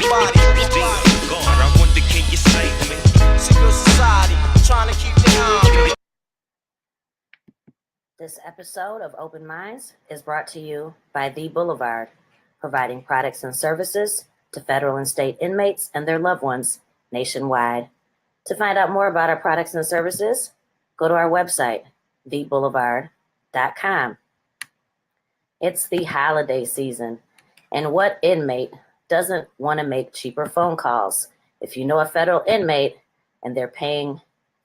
body. God, I wonder, can you save me? Secret society, trying to keep the arm. This episode of Open Minds is brought to you by The Boulevard, providing products and services to federal and state inmates and their loved ones nationwide. To find out more about our products and services, go to our website, theboulevard.com. It's the holiday season, and what inmate doesn't want to make cheaper phone calls? If you know a federal inmate and they're paying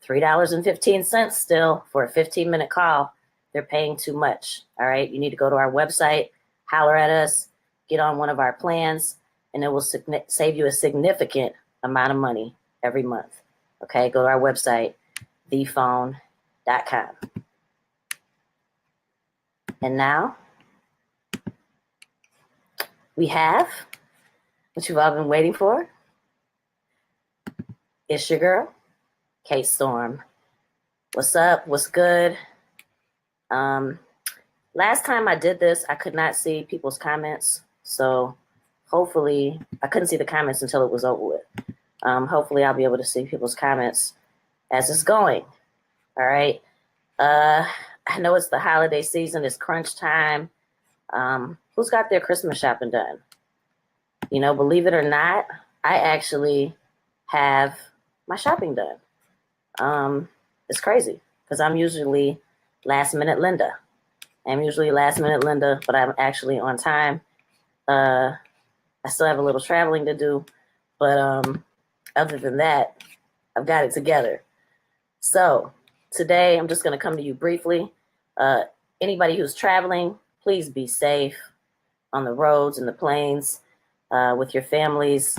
$3.15 still for a 15-minute call, they're paying too much. All right, you need to go to our website, holler at us, get on one of our plans, and it will save you a significant amount of money every month. Okay, go to our website, thephone.com. And now we have what you've all been waiting for. It's your girl, Cate Storm. What's up? What's good? Last time I did this, I could not see people's comments. So hopefully, I couldn't see the comments until it was over with. Hopefully I'll be able to see people's comments as it's going. All right. I know it's the holiday season. It's crunch time. Who's got their Christmas shopping done? You know, believe it or not, I actually have my shopping done. It's crazy because I'm usually last minute Linda. But I'm actually on time. I still have a little traveling to do, but other than that, I've got it together. So today I'm just going to come to you briefly. Anybody who's traveling, please be safe on the roads and the planes, with your families,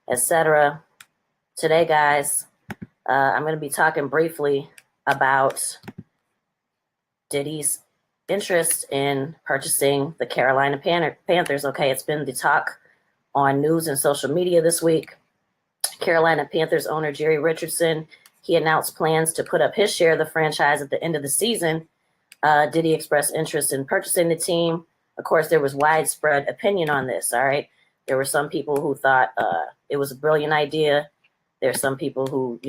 etc. Today, guys, I'm going to be talking briefly about Diddy's interest in purchasing the Carolina Panthers. Okay, it's been the talk on news and social media this week. Carolina Panthers owner Jerry Richardson, he announced plans to put up his share of the franchise at the end of the season. Diddy expressed interest in purchasing the team. Of course, there was widespread opinion on this, all right? There were some people who thought it was a brilliant idea. There's some people who,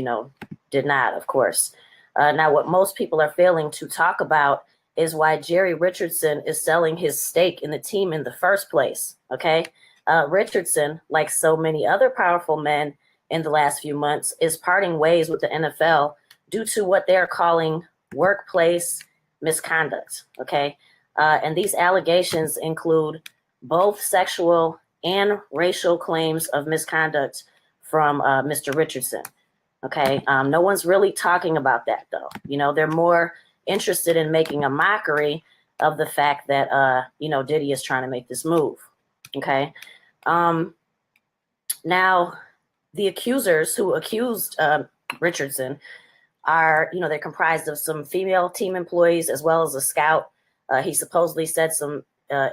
did not, of course. Now, what most people are failing to talk about is why Jerry Richardson is selling his stake in the team in the first place, okay? Richardson, like so many other powerful men in the last few months, is parting ways with the NFL due to what they're calling workplace misconduct, okay? And these allegations include both sexual and racial claims of misconduct from Mr. Richardson, okay? No one's really talking about that, though. They're more interested in making a mockery of the fact that, Diddy is trying to make this move, okay? Now, the accusers who accused Richardson are, they're comprised of some female team employees as well as a scout. He supposedly said some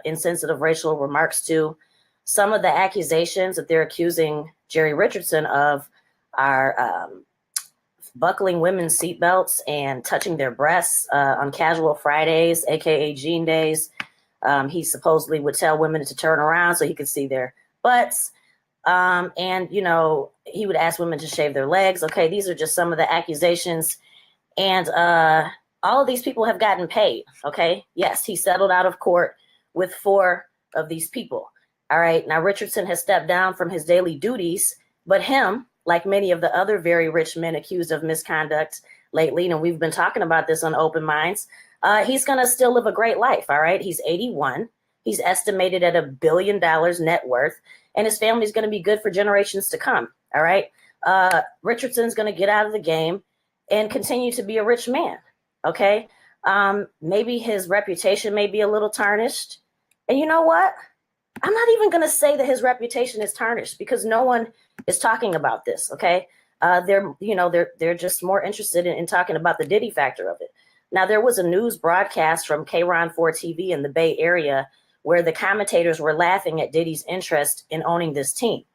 insensitive racial remarks to. Some of the accusations that they're accusing Jerry Richardson of are buckling women's seatbelts and touching their breasts on casual Fridays, aka jean days. He supposedly would tell women to turn around so he could see their butts. And he would ask women to shave their legs. Okay, these are just some of the accusations. And all of these people have gotten paid. Okay, yes, he settled out of court with 4 of these people. All right, now Richardson has stepped down from his daily duties, but him, like many of the other very rich men accused of misconduct lately, and we've been talking about this on Open Minds, he's going to still live a great life, all right? He's 81. He's estimated at $1 billion net worth, and his family's going to be good for generations to come, all right? Richardson's going to get out of the game and continue to be a rich man, okay? Maybe his reputation may be a little tarnished. And you know what? I'm not even going to say that his reputation is tarnished because no one is talking about this, okay? They're just more interested in talking about the Diddy factor of it. Now, there was a news broadcast from K-Ron 4 TV in the Bay Area where the commentators were laughing at Diddy's interest in owning this team.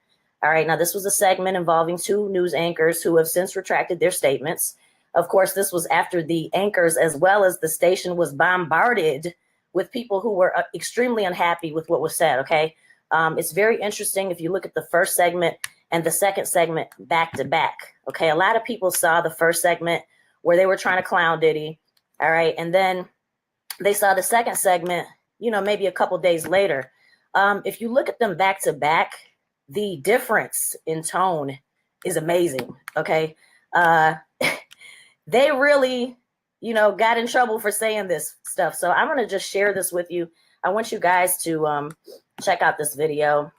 All right, now this was a segment involving 2 news anchors who have since retracted their statements. Of course, this was after the anchors as well as the station was bombarded with people who were extremely unhappy with what was said, okay? It's very interesting if you look at the first segment and the second segment back to back. Okay, a lot of people saw the first segment where they were trying to clown Diddy. All right, and then they saw the second segment, maybe a couple days later. If you look at them back to back, the difference in tone is amazing. Okay, they really, got in trouble for saying this stuff. So I'm gonna just share this with you. I want you guys to check out this video.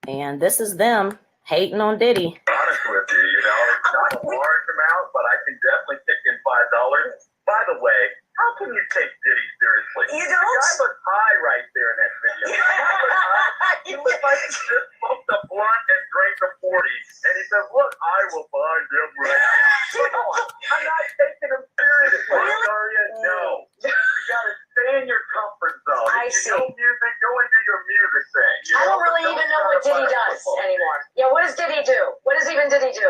And this is them hating on Diddy. Honest with you, it's not a large amount, but I can definitely kick in $5. By the way, how can you take Diddy seriously? You don't? The guy looks high right there in that video. He looked like he just smoked a blunt and drank a 40. And he said, look, I will buy them right now. Come on, I'm not taking him seriously. Really? Daria, no. You gotta stay in your comfort zone. I If see. you know music, go and do your music thing. I don't really even know what Diddy does anymore. Yeah, what does Diddy do? What does even Diddy do?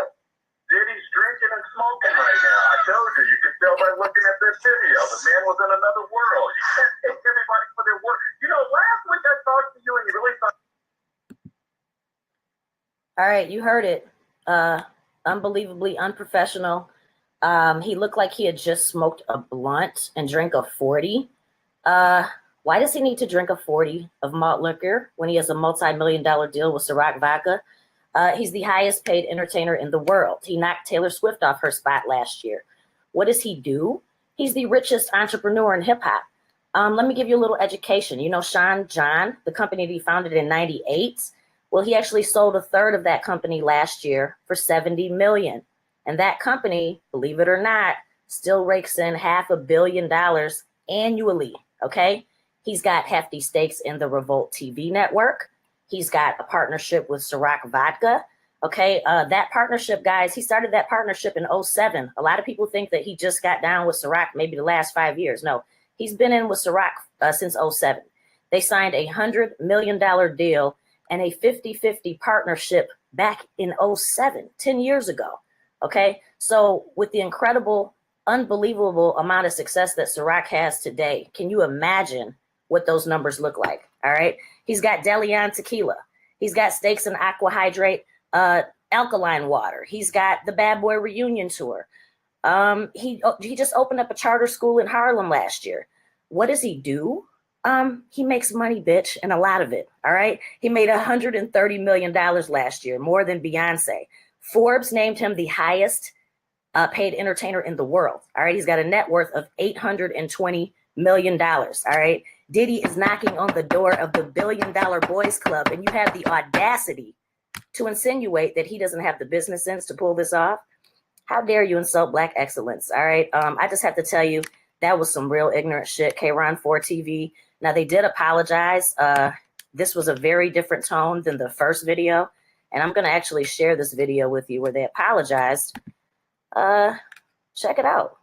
Diddy's drinking and smoking right now. I told you can tell by looking at this video. The man was in another world. You can't take everybody for their word. Last week I talked to you and you really thought. All right, you heard it. Unbelievably unprofessional. He looked like he had just smoked a blunt and drank a 40. Why does he need to drink a 40 of malt liquor when he has a multi-million-dollar deal with Ciroc Vodka? He's the highest paid entertainer in the world. He knocked Taylor Swift off her spot last year. What does he do? He's the richest entrepreneur in hip hop. Let me give you a little education. Sean John, the company that he founded in 98. Well, he actually sold a third of that company last year for $70 million. And that company, believe it or not, still rakes in $500 million annually. Okay. He's got hefty stakes in the Revolt TV network. He's got a partnership with Ciroc Vodka. Okay, that partnership, guys, he started that partnership in 2007. A lot of people think that he just got down with Ciroc maybe the last 5 years. No, he's been in with Ciroc since 2007. They signed a $100 million deal and a 50-50 partnership back in 2007, 10 years ago. Okay, so with the incredible, unbelievable amount of success that Ciroc has today, can you imagine what those numbers look like? All right. He's got Deleon tequila. He's got stakes in Aqua Hydrate, alkaline water. He's got the Bad Boy reunion tour. He just opened up a charter school in Harlem last year. What does he do? He makes money, bitch, and a lot of it. All right. He made $130 million last year, more than Beyonce. Forbes named him the highest paid entertainer in the world. All right. He's got a net worth of $820 million. All right. Diddy is knocking on the door of the $1 billion boys club, and you have the audacity to insinuate that he doesn't have the business sense to pull this off. How dare you insult Black excellence? All right. I just have to tell you, that was some real ignorant shit. K-Ron 4 TV. Now, they did apologize. This was a very different tone than the first video. And I'm going to actually share this video with you where they apologized. Check it out.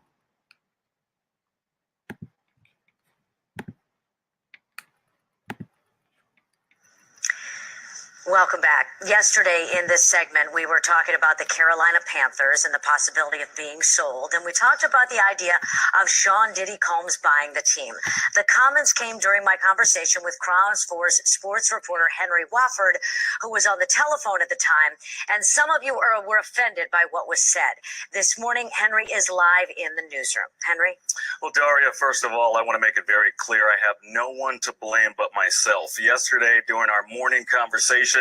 Welcome back. Yesterday in this segment, we were talking about the Carolina Panthers and the possibility of being sold. And we talked about the idea of Sean Diddy Combs buying the team. The comments came during my conversation with Crown 4's sports reporter Henry Wofford, who was on the telephone at the time. And some of you were offended by what was said. This morning, Henry is live in the newsroom. Henry? Well, Daria, first of all, I want to make it very clear I have no one to blame but myself. Yesterday, during our morning conversation,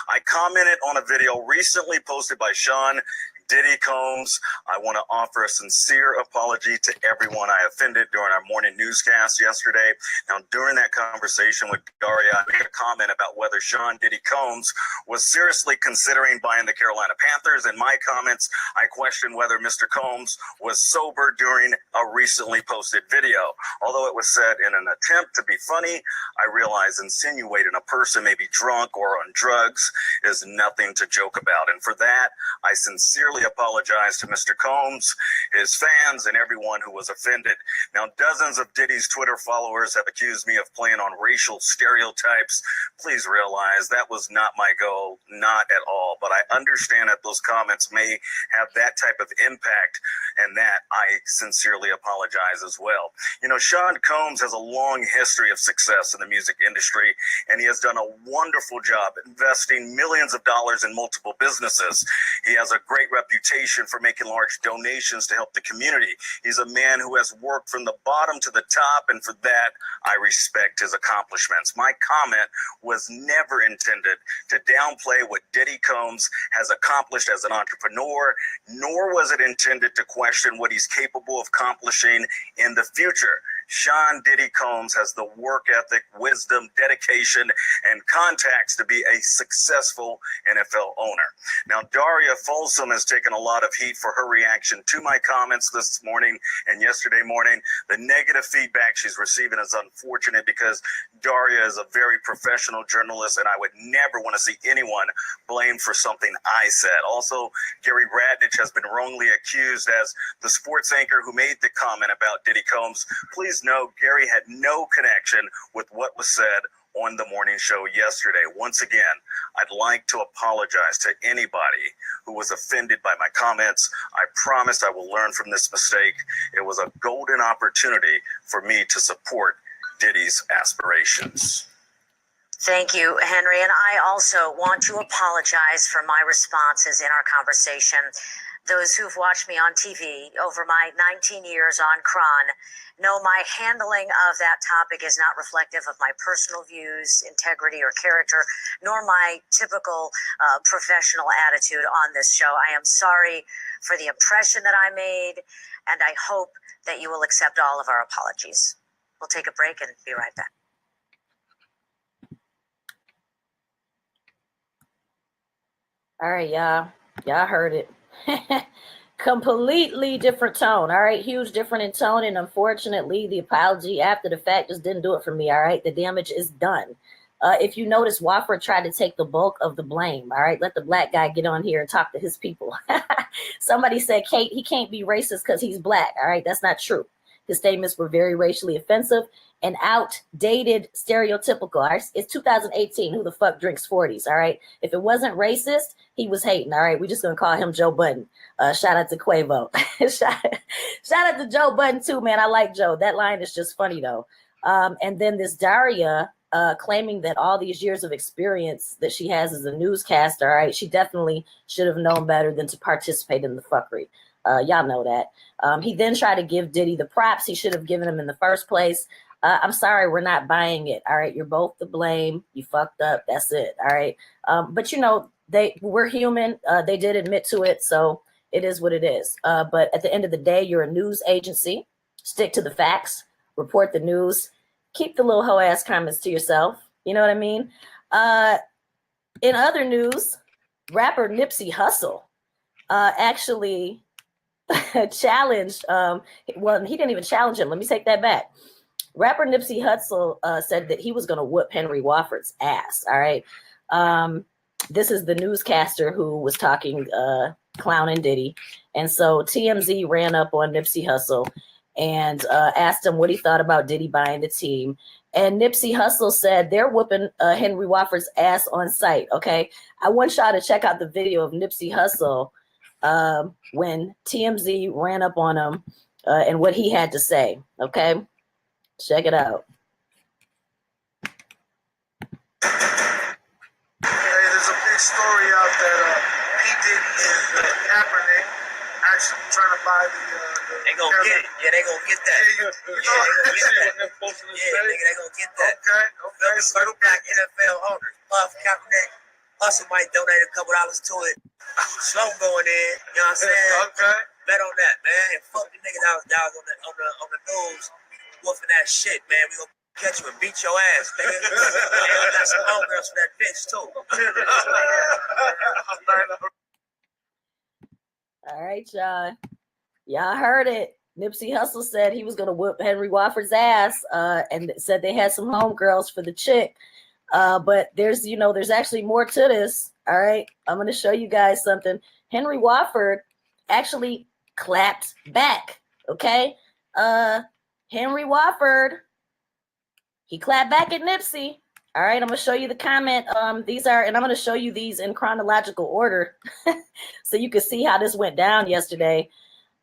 I commented on a video recently posted by Sean Diddy Combs. I want to offer a sincere apology to everyone I offended during our morning newscast yesterday. Now, during that conversation with Daria, I made a comment about whether Sean Diddy Combs was seriously considering buying the Carolina Panthers. In my comments, I questioned whether Mr. Combs was sober during a recently posted video. Although it was said in an attempt to be funny, I realize insinuating a person may be drunk or on drugs is nothing to joke about. And for that, I sincerely sincerely apologize to Mr. Combs, his fans, and everyone who was offended. Now, dozens of Diddy's Twitter followers have accused me of playing on racial stereotypes. Please realize that was not my goal, not at all. But I understand that those comments may have that type of impact, and that I sincerely apologize as well. You know, Sean Combs has a long history of success in the music industry, and he has done a wonderful job investing millions of dollars in multiple businesses. He has a great reputation for making large donations to help the community. He's a man who has worked from the bottom to the top, and for that, I respect his accomplishments. My comment was never intended to downplay what Diddy Combs has accomplished as an entrepreneur, nor was it intended to question what he's capable of accomplishing in the future. Sean Diddy Combs has the work ethic, wisdom, dedication, and contacts to be a successful NFL owner. Now, Daria Folsom has taken a lot of heat for her reaction to my comments this morning and yesterday morning. The negative feedback she's receiving is unfortunate because Daria is a very professional journalist, and I would never want to see anyone blamed for something I said. Also, Gary Radnich has been wrongly accused as the sports anchor who made the comment about Diddy Combs. Please know Gary had no connection with what was said on the morning show yesterday. Once again, I'd like to apologize to anybody who was offended by my comments. I promise I will learn from this mistake. It was a golden opportunity for me to support Diddy's aspirations. Thank you, Henry. And I also want to apologize for my responses in our conversation. Those who've watched me on TV over my 19 years on Kron know my handling of that topic is not reflective of my personal views, integrity, or character, nor my typical professional attitude on this show. I am sorry for the impression that I made, and I hope that you will accept all of our apologies. We'll take a break and be right back. All right, y'all heard it. Completely different tone. All right, huge different in tone, and unfortunately the apology after the fact just didn't do it for me. All right, the damage is done. If you notice, Wofford tried to take the bulk of the blame. All right, let the black guy get on here and talk to his people. Somebody said, Cate, he can't be racist because he's black. All right, that's not true. His statements were very racially offensive and outdated, stereotypical. All right? It's 2018. Who the fuck drinks 40s? All right. If it wasn't racist, he was hating. All right. We're just going to call him Joe Budden. Shout out to Quavo. shout out to Joe Budden, too, man. I like Joe. That line is just funny, though. And then this Daria claiming that all these years of experience that she has as a newscaster, all right, she definitely should have known better than to participate in the fuckery. Y'all know that. He then tried to give Diddy the props he should have given him in the first place. I'm sorry, we're not buying it. All right, you're both to blame. You fucked up. That's it. All right. But you know, we're human. They did admit to it, so it is what it is. But at the end of the day, you're a news agency. Stick to the facts. Report the news. Keep the little hoe ass comments to yourself. You know what I mean? In other news, rapper Nipsey Hussle actually challenged. Well, he didn't even challenge him. Let me take that back. Rapper Nipsey Hussle said that he was going to whoop Henry Wofford's ass. All right. This is the newscaster who was talking clowning Diddy. And so TMZ ran up on Nipsey Hussle and asked him what he thought about Diddy buying the team. And Nipsey Hussle said they're whooping Henry Wofford's ass on site. Okay. I want y'all to check out the video of Nipsey Hussle when TMZ ran up on him and what he had to say. Okay. Check it out. Hey, there's a big story out that P. Diddy and Kaepernick actually trying to buy the they gonna get it. Yeah, they gonna get that. Yeah, they gonna get that. Yeah, nigga, they gonna get that. Okay. Certain black NFL owners. Love Kaepernick. Hustle might donate a couple dollars to it. Slow going in. You know what I'm saying? Okay. Bet on that, man. And fuck the niggas out on the news woofing that shit, man. We gonna catch you and beat your ass, nigga. And we got some homegirls for that bitch too. All right, y'all. Y'all heard it. Nipsey Hussle said he was going to whoop Henry Wofford's ass and said they had some homegirls for the chick. But there's actually more to this. All right. I'm going to show you guys something. Henry Wofford actually clapped back. Okay. Henry Wofford, he clapped back at Nipsey. All right, I'm gonna show you the comment. These are, and I'm gonna show you these in chronological order, so you can see how this went down yesterday.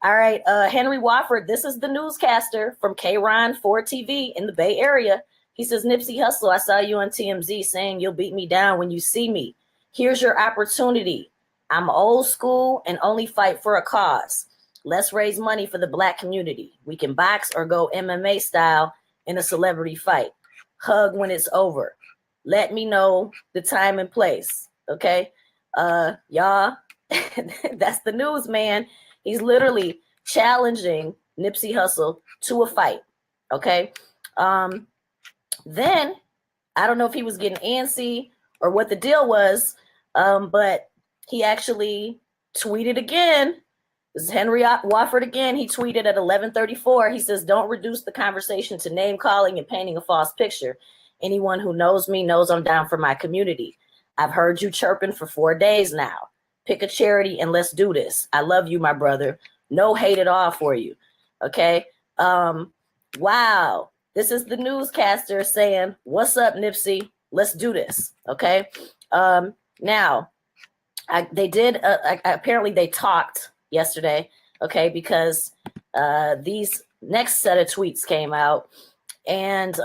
All right, Henry Wofford, this is the newscaster from K-Ron 4 TV in the Bay Area. He says, Nipsey Hussle, I saw you on TMZ saying you'll beat me down when you see me. Here's your opportunity. I'm old school and only fight for a cause. Let's raise money for the Black community. We can box or go MMA style in a celebrity fight. Hug when it's over. Let me know the time and place. Okay. Y'all, that's the news, man. He's literally challenging Nipsey Hussle to a fight. Okay. Then I don't know if he was getting antsy or what the deal was, but he actually tweeted again. This is Henry Wofford again. He tweeted at 11:34. He says, don't reduce the conversation to name calling and painting a false picture. Anyone who knows me knows I'm down for my community. I've heard you chirping for 4 days now. Pick a charity and let's do this. I love you, my brother. No hate at all for you. Okay. Wow. This is the newscaster saying, what's up, Nipsey? Let's do this. Okay. Now, apparently they talked yesterday. Okay. Because these next set of tweets came out, and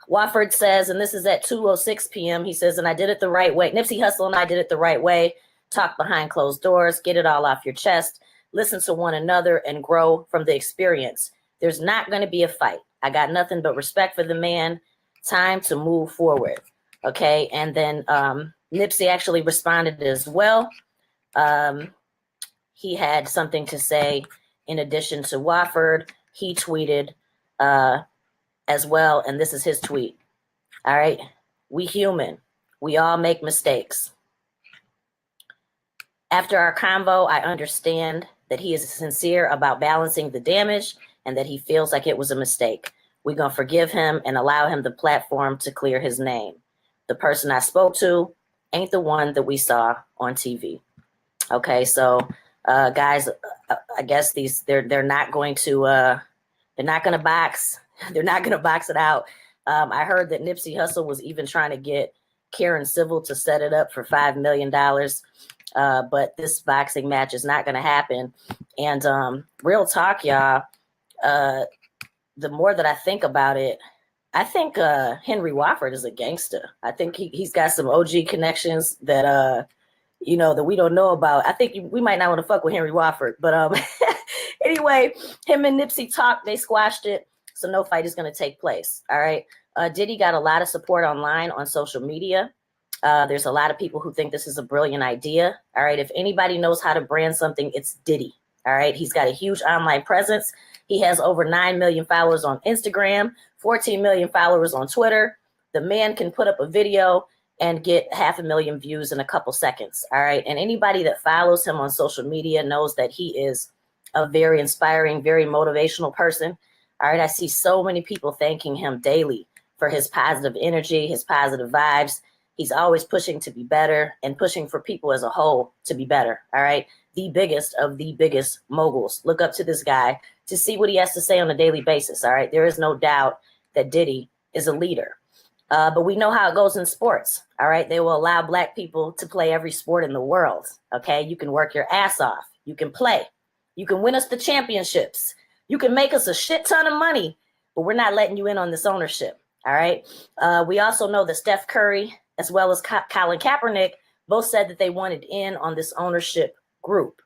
Wofford says, and this is at 2:06 p.m. He says, and I did it the right way. Nipsey Hussle and I did it the right way. Talk behind closed doors, get it all off your chest, listen to one another and grow from the experience. There's not going to be a fight. I got nothing but respect for the man. Time to move forward. Okay. And then Nipsey actually responded as well. He had something to say in addition to Wofford. He tweeted as well, and this is his tweet. All right. We human. We all make mistakes. After our convo, I understand that he is sincere about balancing the damage and that he feels like it was a mistake. We're going to forgive him and allow him the platform to clear his name. The person I spoke to ain't the one that we saw on TV. Okay, so guys, I guess they're not going to box. They're not going to box it out. I heard that Nipsey Hussle was even trying to get Karen Civil to set it up for $5 million. But this boxing match is not going to happen. And real talk, y'all, the more that I think about it, I think Henry Wofford is a gangster. I think he's got some OG connections that, that we don't know about. I think we might not want to fuck with Henry Wofford. But anyway, him and Nipsey talked. They squashed it. So no fight is going to take place. All right. Diddy got a lot of support online on social media. There's a lot of people who think this is a brilliant idea. All right. If anybody knows how to brand something, it's Diddy. All right. He's got a huge online presence. He has over 9 million followers on Instagram, 14 million followers on Twitter. The man can put up a video and get 500,000 views in a couple seconds. All right. And anybody that follows him on social media knows that he is a very inspiring, very motivational person. All right. I see so many people thanking him daily for his positive energy, his positive vibes. He's always pushing to be better and pushing for people as a whole to be better. All right. The biggest of the biggest moguls. Look up to this guy to see what he has to say on a daily basis. All right. There is no doubt that Diddy is a leader. But we know how it goes in sports. All right. They will allow Black people to play every sport in the world. OK, you can work your ass off. You can play. You can win us the championships. You can make us a shit ton of money, but we're not letting you in on this ownership. All right. We also know that Steph Curry, as well as Colin Kaepernick, both said that they wanted in on this ownership group.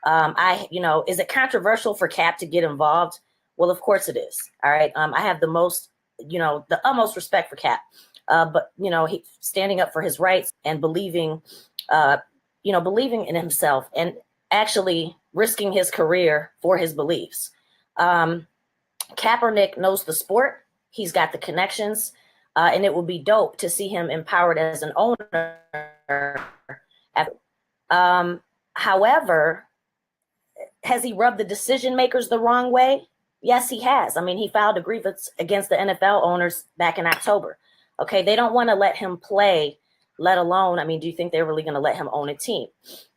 Is it controversial for Cap to get involved? Well, of course it is. All right. I have the utmost respect for Cap. But he standing up for his rights and believing in himself and actually risking his career for his beliefs. Kaepernick knows the sport. He's got the connections. And it would be dope to see him empowered as an owner. However, has he rubbed the decision makers the wrong way? Yes, he has. I mean, he filed a grievance against the NFL owners back in October. Okay, they don't want to let him play, let alone, do you think they're really going to let him own a team?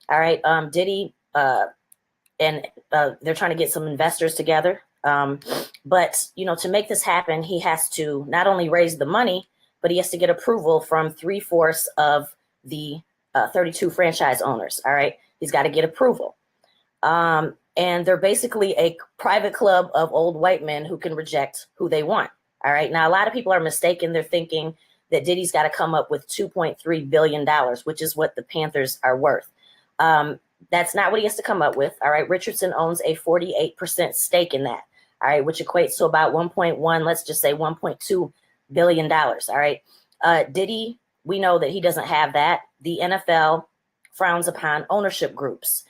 All right, Diddy and they're trying to get some investors together. But, to make this happen, he has to not only raise the money, but he has to get approval from 3/4 of the 32 franchise owners. All right. He's got to get approval. And they're basically a private club of old white men who can reject who they want. All right. Now, a lot of people are mistaken. They're thinking that Diddy's got to come up with $2.3 billion, which is what the Panthers are worth. That's not what he has to come up with. All right. Richardson owns a 48% stake in that. All right. Which equates to about 1.1, let's just say $1.2 billion. All right. Diddy, we know that he doesn't have that. The NFL frowns upon ownership groups.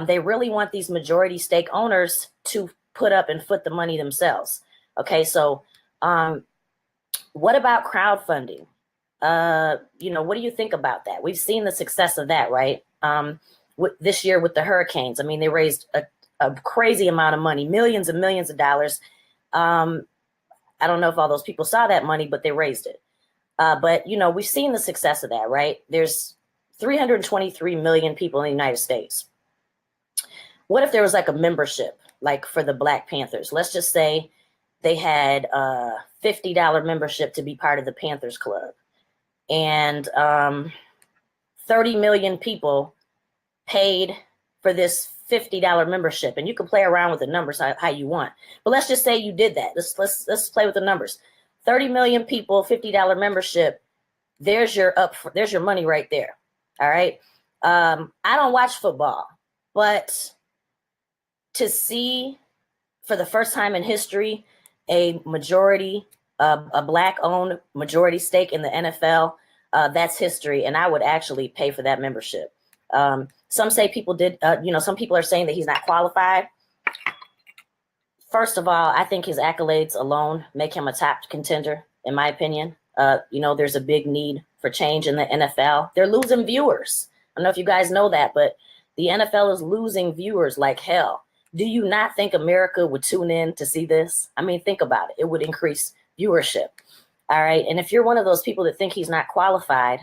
They really want these majority stake owners to put up and foot the money themselves. Okay. So, what about crowdfunding? What do you think about that? We've seen the success of that, right? This year with the hurricanes. I mean, they raised a crazy amount of money, millions and millions of dollars. I don't know if all those people saw that money, but they raised it. But we've seen the success of that, right? There's 323 million people in the United States. What if there was like a membership, like for the Black Panthers? Let's just say they had a $50 membership to be part of the Panthers Club. And 30 million people paid for this $50 membership. And you can play around with the numbers how you want. But let's just say you did that. Let's play with the numbers. 30 million people, $50 membership. There's your money right there. All right. I don't watch football, but to see for the first time in history a Black-owned majority stake in the NFL, that's history, and I would actually pay for that membership. Some say some people are saying that he's not qualified. First of all, I think his accolades alone make him a top contender, in my opinion. There's a big need for change in the NFL. They're losing viewers. I don't know if you guys know that, but the NFL is losing viewers like hell. Do you not think America would tune in to see this? I mean, think about it. It would increase viewership. All right. And if you're one of those people that think he's not qualified,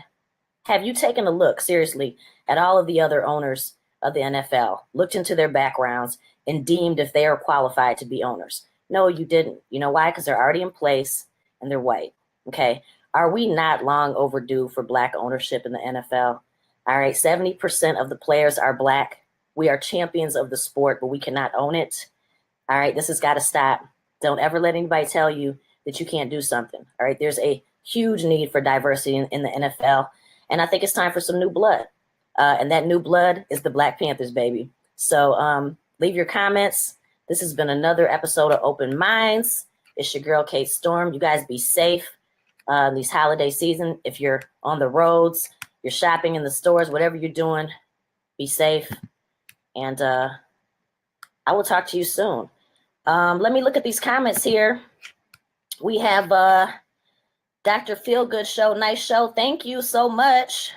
have you taken a look seriously at all of the other owners of the NFL, looked into their backgrounds and deemed if they are qualified to be owners? No, you didn't. You know why? Because they're already in place and they're white. Okay. Are we not long overdue for Black ownership in the NFL? All right. 70% of the players are Black. We are champions of the sport, but we cannot own it. All right. This has got to stop. Don't ever let anybody tell you that you can't do something. All right. There's a huge need for diversity in the NFL. And I think it's time for some new blood. And that new blood is the Black Panthers, baby. So leave your comments. This has been another episode of Open Minds. It's your girl, Cate Storm. You guys be safe this holiday season. If you're on the roads, you're shopping in the stores, whatever you're doing, be safe. And I will talk to you soon. Let me look at these comments here. We have Dr. Feelgood Show. Nice show. Thank you so much.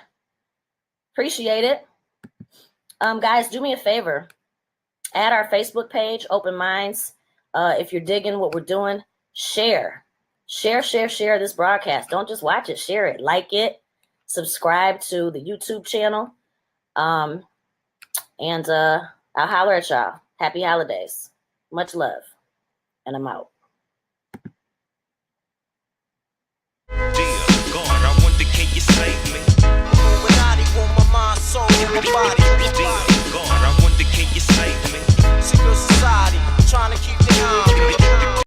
Appreciate it. Guys, do me a favor. Add our Facebook page, Open Minds. If you're digging what we're doing, share this broadcast. Don't just watch it. Share it. Like it. Subscribe to the YouTube channel. And I'll holler at y'all. Happy holidays. Much love. And I'm out.